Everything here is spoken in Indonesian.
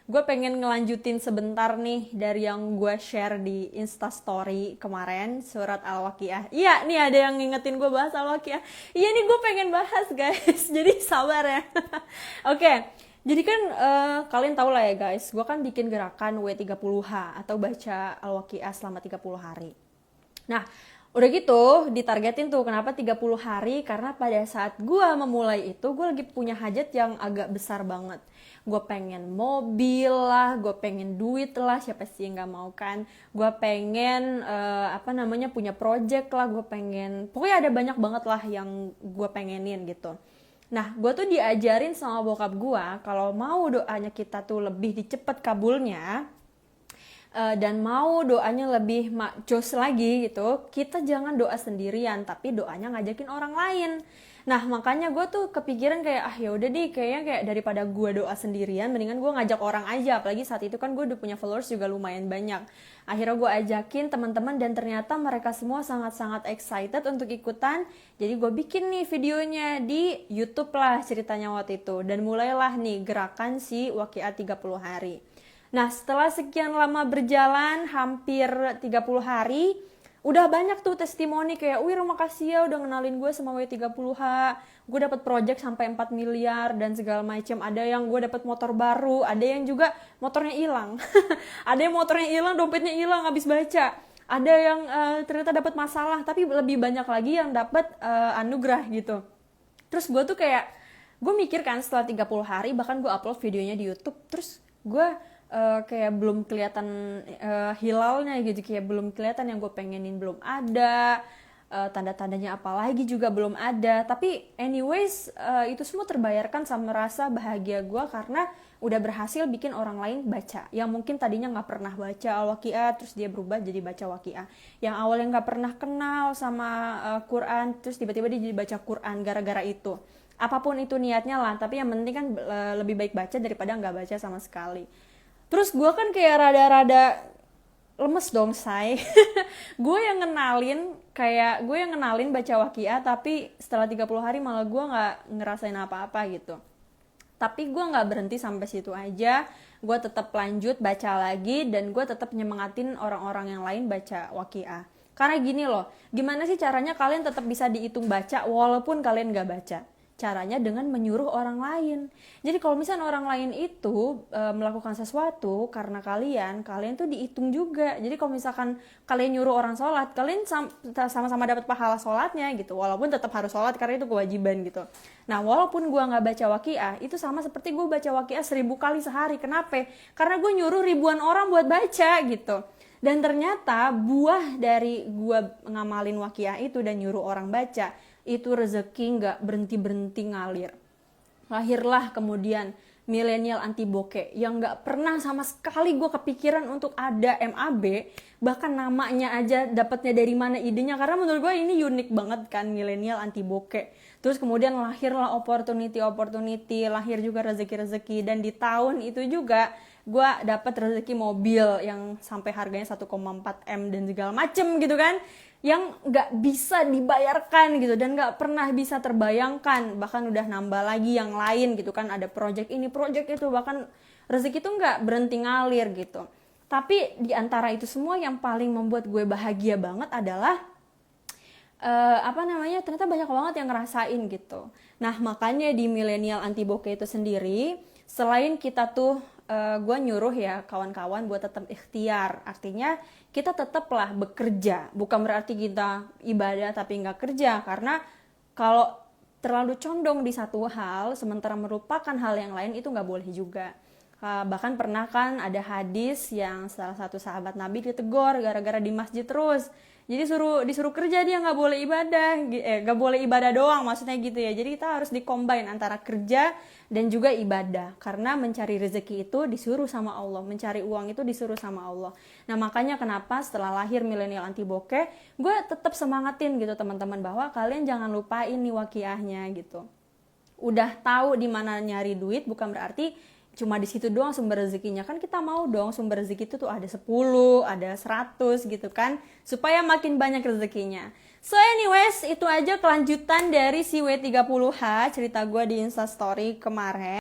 gue pengen ngelanjutin sebentar nih dari yang gue share di Instastory kemarin, surat Al-Waqiah. Iya, nih ada yang ngingetin gue bahas Al-Waqiah. Iya nih gue pengen bahas guys, jadi sabar ya. Oke, jadi kan kalian tau lah ya guys, gue kan bikin gerakan W30H atau baca Al-Waqiah selama 30 hari. Nah, udah gitu ditargetin tuh kenapa 30 hari, karena pada saat gue memulai itu gue lagi punya hajat yang agak besar banget. Gue pengen mobil lah, gue pengen duit lah, siapa sih yang gak mau kan. Gue pengen punya project lah, gue pengen, pokoknya ada banyak banget lah yang gue pengenin gitu. Nah, gue tuh diajarin sama bokap gue kalau mau doanya kita tuh lebih dicepet kabulnya, dan mau doanya lebih jos lagi gitu, kita jangan doa sendirian tapi doanya ngajakin orang lain. Nah makanya gue tuh kepikiran kayak ya udah deh, kayaknya kayak daripada gue doa sendirian mendingan gue ngajak orang aja, apalagi saat itu kan gue udah punya followers juga lumayan banyak. Akhirnya gue ajakin teman-teman dan ternyata mereka semua sangat-sangat excited untuk ikutan. Jadi gue bikin nih videonya di YouTube lah ceritanya waktu itu, dan mulailah nih gerakan si Waqiah 30 hari. Nah setelah sekian lama berjalan, hampir 30 hari, udah banyak tuh testimoni kayak, wih makasih ya udah ngenalin gue sama W30H, gue dapet project sampai 4 miliar dan segala macam. Ada yang gue dapet motor baru, ada yang juga motornya hilang. Ada yang motornya hilang, dompetnya hilang habis baca. Ada yang ternyata dapat masalah, tapi lebih banyak lagi yang dapat anugerah gitu. Terus gue tuh kayak, gue mikir kan setelah 30 hari, bahkan gue upload videonya di YouTube, terus gue kayak belum kelihatan hilalnya gitu, kayak belum kelihatan yang gue pengenin belum ada, tanda-tandanya apalagi juga belum ada. Tapi anyways, itu semua terbayarkan sama rasa bahagia gue karena udah berhasil bikin orang lain baca, yang mungkin tadinya nggak pernah baca Al-Waqiah terus dia berubah jadi baca Waqiah, yang awalnya nggak pernah kenal sama Quran terus tiba-tiba dia jadi baca Quran gara-gara itu. Apapun itu niatnya lah, tapi yang penting kan lebih baik baca daripada nggak baca sama sekali. Terus gue kan kayak rada-rada lemes dong, say. Gue yang ngenalin baca Waqiah, tapi setelah 30 hari malah gue gak ngerasain apa-apa gitu. Tapi gue gak berhenti sampai situ aja. Gue tetap lanjut baca lagi, dan gue tetap nyemangatin orang-orang yang lain baca Waqiah. Karena gini loh, gimana sih caranya kalian tetap bisa dihitung baca walaupun kalian gak baca? Caranya dengan menyuruh orang lain. Jadi kalau misalnya orang lain itu melakukan sesuatu karena kalian tuh dihitung juga. Jadi kalau misalkan kalian nyuruh orang sholat, kalian sama-sama dapat pahala sholatnya gitu, walaupun tetap harus sholat karena itu kewajiban gitu. Nah walaupun gue nggak baca Waqiah, itu sama seperti gue baca Waqiah 1000 kali sehari. Kenapa? Karena gue nyuruh ribuan orang buat baca gitu. Dan ternyata buah dari gue ngamalin Waqiah itu dan nyuruh orang baca, itu rezeki gak berhenti-berhenti ngalir. Lahirlah kemudian milenial anti bokeh yang gak pernah sama sekali gue kepikiran untuk ada MAB, bahkan namanya aja dapatnya dari mana idenya, karena menurut gue ini unik banget kan, milenial anti bokeh. Terus kemudian lahirlah opportunity, lahir juga rezeki-rezeki, dan di tahun itu juga gue dapat rezeki mobil yang sampai harganya 1,4 M dan segala macem gitu kan, yang gak bisa dibayarkan gitu dan gak pernah bisa terbayangkan. Bahkan udah nambah lagi yang lain gitu kan, ada project ini project itu, bahkan rezeki itu gak berhenti ngalir gitu. Tapi di antara itu semua yang paling membuat gue bahagia banget adalah ternyata banyak banget yang ngerasain gitu. Nah makanya di milenial anti bokeh itu sendiri, selain kita tuh gue nyuruh ya kawan-kawan buat tetap ikhtiar, artinya kita tetaplah bekerja, bukan berarti kita ibadah tapi nggak kerja, karena kalau terlalu condong di satu hal sementara merupakan hal yang lain itu nggak boleh juga. Bahkan pernah kan ada hadis yang salah satu sahabat Nabi ditegur gara-gara di masjid terus. Jadi disuruh kerja, dia nggak boleh ibadah, nggak boleh ibadah doang maksudnya gitu ya. Jadi kita harus dicombine antara kerja dan juga ibadah, karena mencari rezeki itu disuruh sama Allah, mencari uang itu disuruh sama Allah. Nah makanya kenapa setelah lahir milenial anti bokeh, gue tetap semangatin gitu teman-teman, bahwa kalian jangan lupain nih Waqiahnya gitu. Udah tahu di mana nyari duit bukan berarti cuma di situ doang sumber rezekinya, kan kita mau dong sumber rezeki itu tuh ada 10, ada 100 gitu kan, supaya makin banyak rezekinya. So anyways, itu aja kelanjutan dari si W30H cerita gue di Instastory kemarin.